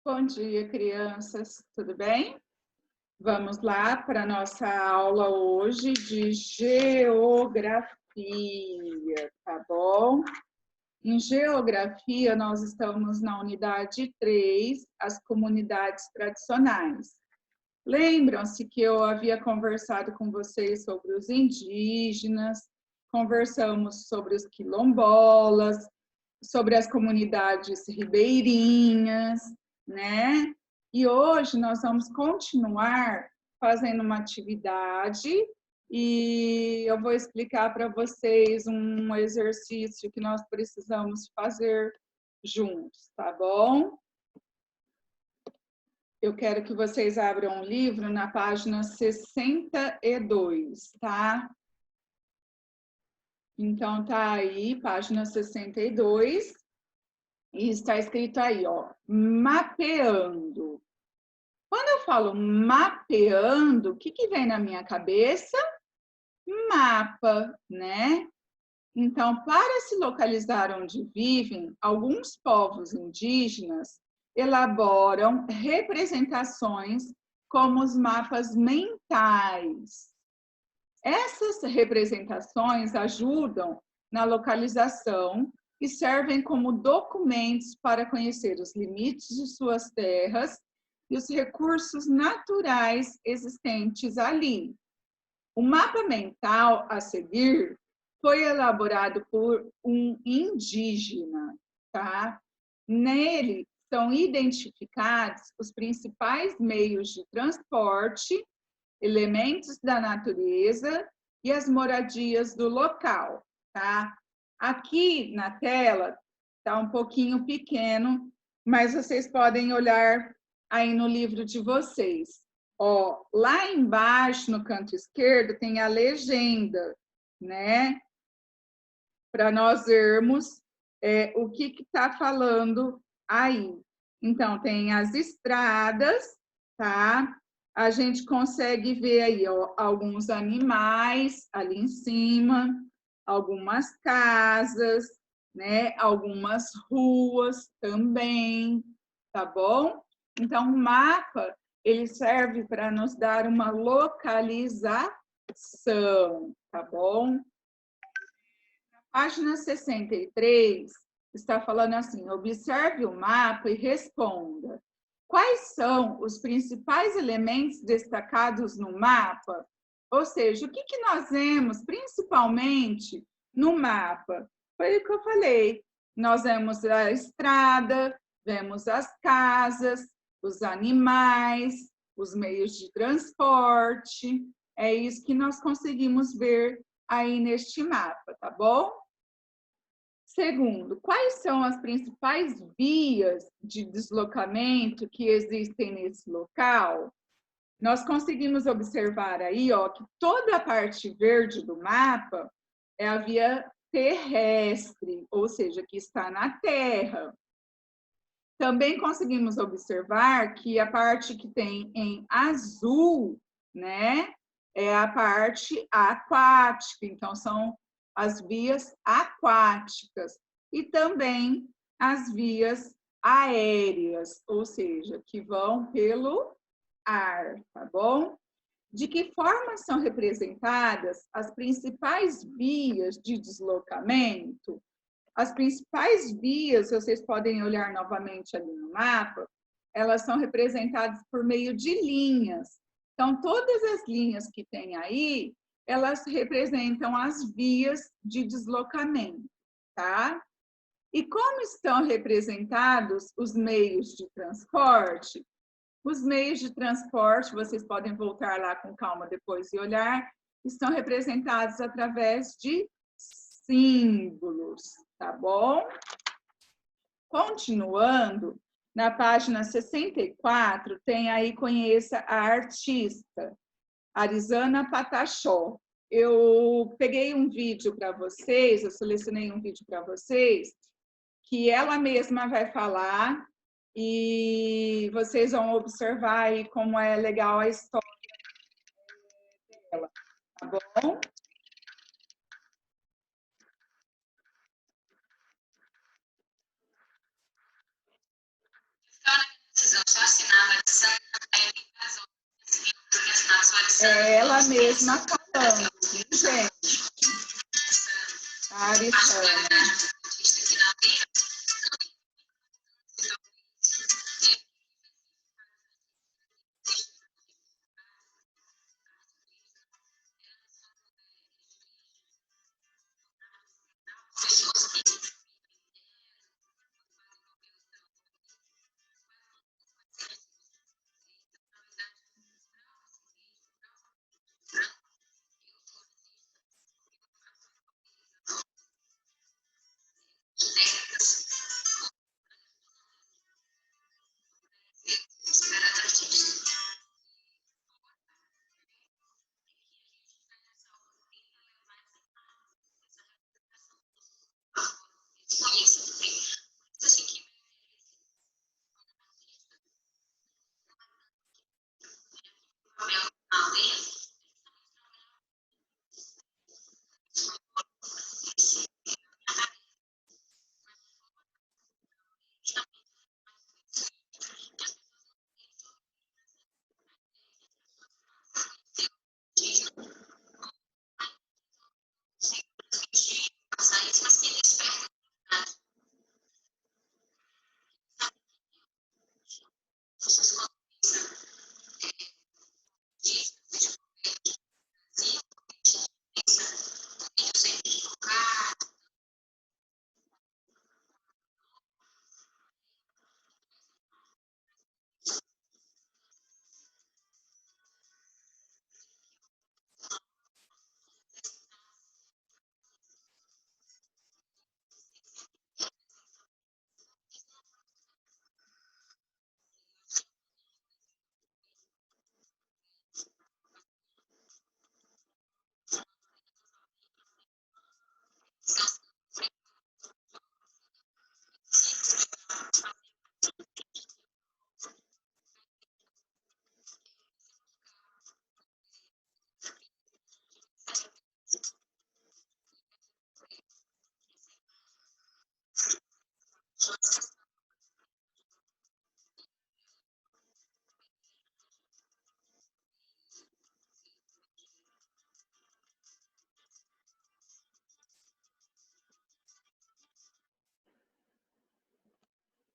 Bom dia, crianças, tudo bem? Vamos lá para a nossa aula hoje de geografia, tá bom? Em geografia, nós estamos na unidade 3, as comunidades tradicionais. Lembram-se que eu havia conversado com vocês sobre os indígenas, conversamos sobre os quilombolas, sobre as comunidades ribeirinhas, né? E hoje nós vamos continuar fazendo uma atividade e eu vou explicar para vocês um exercício que nós precisamos fazer juntos, tá bom? Eu quero que vocês abram o livro na página 62, tá? Então, tá aí, página 62. E está escrito aí, ó, mapeando. Quando eu falo mapeando, o que vem na minha cabeça? Mapa, né? Então, para se localizar onde vivem, alguns povos indígenas elaboram representações como os mapas mentais. Essas representações ajudam na localização e servem como documentos para conhecer os limites de suas terras e os recursos naturais existentes ali. O mapa mental a seguir foi elaborado por um indígena, tá? Nele são identificados os principais meios de transporte, elementos da natureza e as moradias do local, tá? Aqui na tela está um pouquinho pequeno, mas vocês podem olhar aí no livro de vocês. Ó, lá embaixo, no canto esquerdo, tem a legenda, né? Para nós vermos o que está falando aí. Então, tem as estradas, tá? A gente consegue ver aí, ó, alguns animais ali em cima, algumas casas, né? Algumas ruas também, tá bom? Então, o mapa, ele serve para nos dar uma localização, tá bom? Página 63 está falando assim: observe o mapa e responda. Quais são os principais elementos destacados no mapa? Ou seja, o que nós vemos principalmente no mapa? Foi o que eu falei. Nós vemos a estrada, vemos as casas, os animais, os meios de transporte. É isso que nós conseguimos ver aí neste mapa, tá bom? Segundo, quais são as principais vias de deslocamento que existem nesse local? Nós conseguimos observar aí, ó, que toda a parte verde do mapa é a via terrestre, ou seja, que está na terra. Também conseguimos observar que a parte que tem em azul, né, é a parte aquática. Então, são as vias aquáticas e também as vias aéreas, ou seja, que vão pelo ar, tá bom? De que forma são representadas as principais vias de deslocamento? As principais vias, vocês podem olhar novamente ali no mapa, elas são representadas por meio de linhas. Então, todas as linhas que tem aí, elas representam as vias de deslocamento, tá? E como estão representados os meios de transporte? Os meios de transporte, vocês podem voltar lá com calma depois e olhar, estão representados através de símbolos, tá bom? Continuando, na página 64, tem aí Conheça a Artista, Arizana Patachó. Eu peguei um vídeo para vocês, eu selecionei um vídeo para vocês, que ela mesma vai falar e vocês vão observar aí como é legal a história dela, tá bom? Está na decisão É ela mesma falando, viu, gente? A Arissana.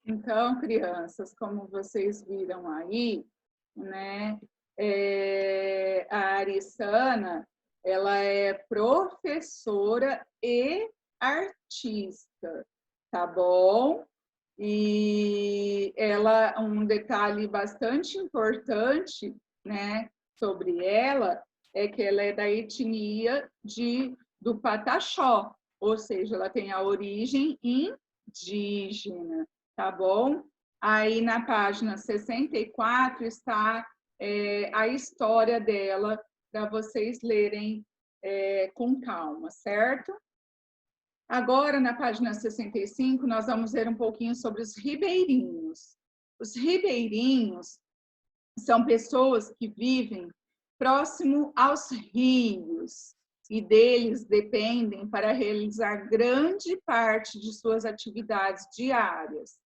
Então, crianças, como vocês viram aí, né, a Arissana, ela é professora e artista, tá bom? E ela, um detalhe bastante importante, né, sobre ela, é que ela é da etnia do Pataxó, ou seja, ela tem a origem indígena, tá bom? Aí na página 64 está a história dela, para vocês lerem com calma, certo? Agora, na página 65, nós vamos ver um pouquinho sobre os ribeirinhos. Os ribeirinhos são pessoas que vivem próximo aos rios e deles dependem para realizar grande parte de suas atividades diárias.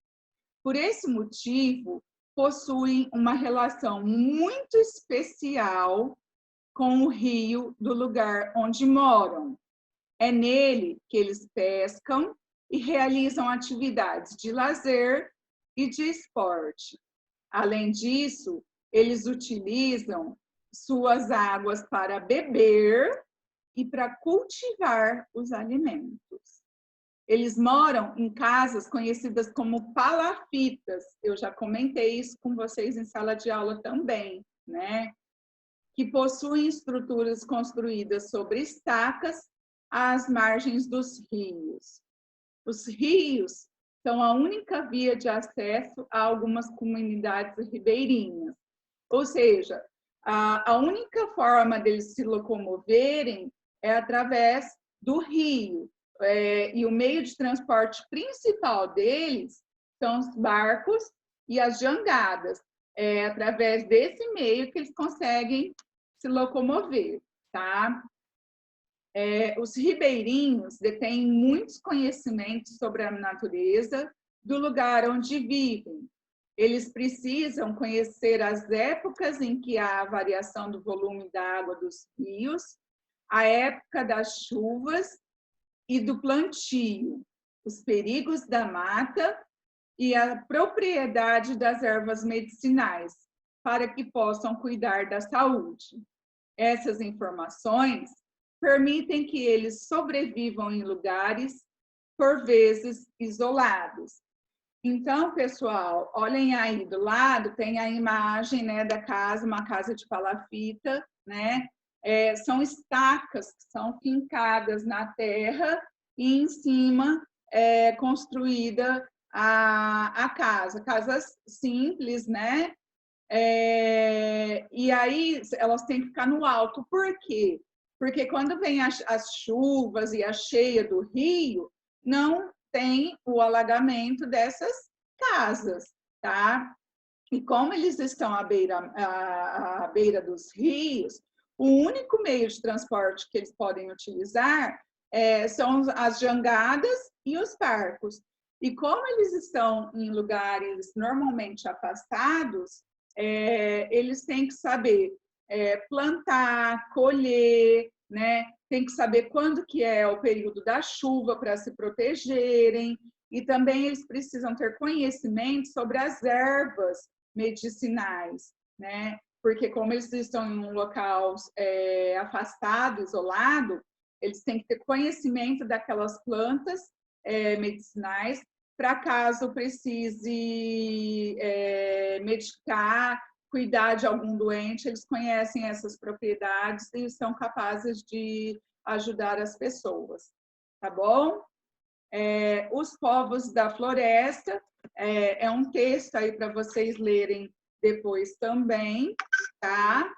Por esse motivo, possuem uma relação muito especial com o rio do lugar onde moram. É nele que eles pescam e realizam atividades de lazer e de esporte. Além disso, eles utilizam suas águas para beber e para cultivar os alimentos. Eles moram em casas conhecidas como palafitas. Eu já comentei isso com vocês em sala de aula também, né? Que possuem estruturas construídas sobre estacas às margens dos rios. Os rios são a única via de acesso a algumas comunidades ribeirinhas. Ou seja, a única forma deles se locomoverem é através do rio. E o meio de transporte principal deles são os barcos e as jangadas. É através desse meio que eles conseguem se locomover, tá? Os ribeirinhos detêm muitos conhecimentos sobre a natureza do lugar onde vivem. Eles precisam conhecer as épocas em que há a variação do volume da água dos rios, a época das chuvas e do plantio, os perigos da mata e a propriedade das ervas medicinais, para que possam cuidar da saúde. Essas informações permitem que eles sobrevivam em lugares, por vezes, isolados. Então, pessoal, olhem aí do lado, tem a imagem, né, da casa, uma casa de palafita, né? São estacas que são fincadas na terra e em cima construída a casa. Casas simples, né? E aí elas têm que ficar no alto. Por quê? Porque quando vem as chuvas e a cheia do rio, não tem o alagamento dessas casas, tá? E como eles estão à beira dos rios, o único meio de transporte que eles podem utilizar são as jangadas e os barcos. E como eles estão em lugares normalmente afastados, eles têm que saber plantar, colher, né? Tem que saber quando que é o período da chuva para se protegerem, e também eles precisam ter conhecimento sobre as ervas medicinais, né? Porque como eles estão em um local afastado, isolado, eles têm que ter conhecimento daquelas plantas medicinais para caso precise medicar, cuidar de algum doente, eles conhecem essas propriedades e são capazes de ajudar as pessoas, tá bom? Os povos da floresta, é um texto aí para vocês lerem depois também, tá?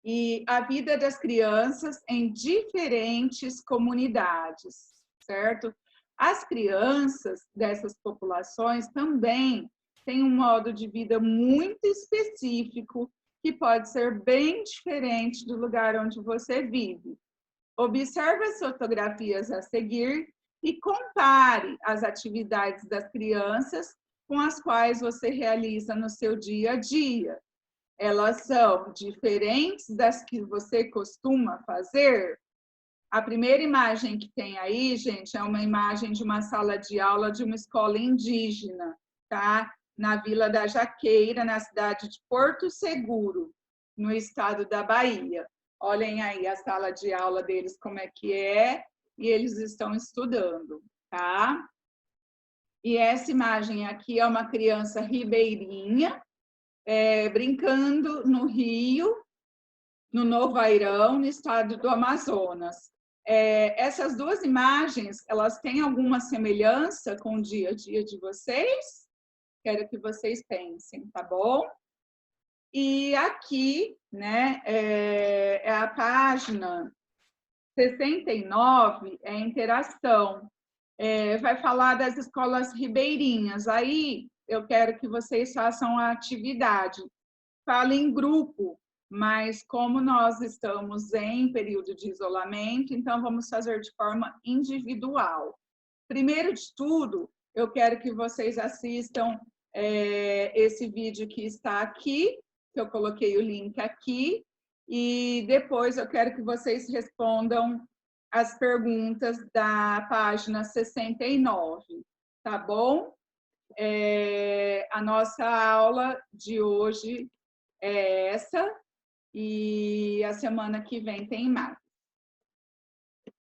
E a vida das crianças em diferentes comunidades, certo? As crianças dessas populações também têm um modo de vida muito específico que pode ser bem diferente do lugar onde você vive. Observe as fotografias a seguir e compare as atividades das crianças com as quais você realiza no seu dia a dia. Elas são diferentes das que você costuma fazer? A primeira imagem que tem aí, gente, é uma imagem de uma sala de aula de uma escola indígena, tá? Na Vila da Jaqueira, na cidade de Porto Seguro, no estado da Bahia. Olhem aí a sala de aula deles, como é que é, e eles estão estudando, tá? E essa imagem aqui é uma criança ribeirinha, brincando no rio, no Novo Airão, no estado do Amazonas. Essas duas imagens, elas têm alguma semelhança com o dia a dia de vocês? Quero que vocês pensem, tá bom? E aqui, né, é a página 69, é a interação. Vai falar das escolas ribeirinhas. Aí, eu quero que vocês façam a atividade. Falem em grupo, mas como nós estamos em período de isolamento, então vamos fazer de forma individual. Primeiro de tudo, eu quero que vocês assistam esse vídeo que está aqui, que eu coloquei o link aqui, e depois eu quero que vocês respondam as perguntas da página 69, tá bom? A nossa aula de hoje é essa, e a semana que vem tem mais.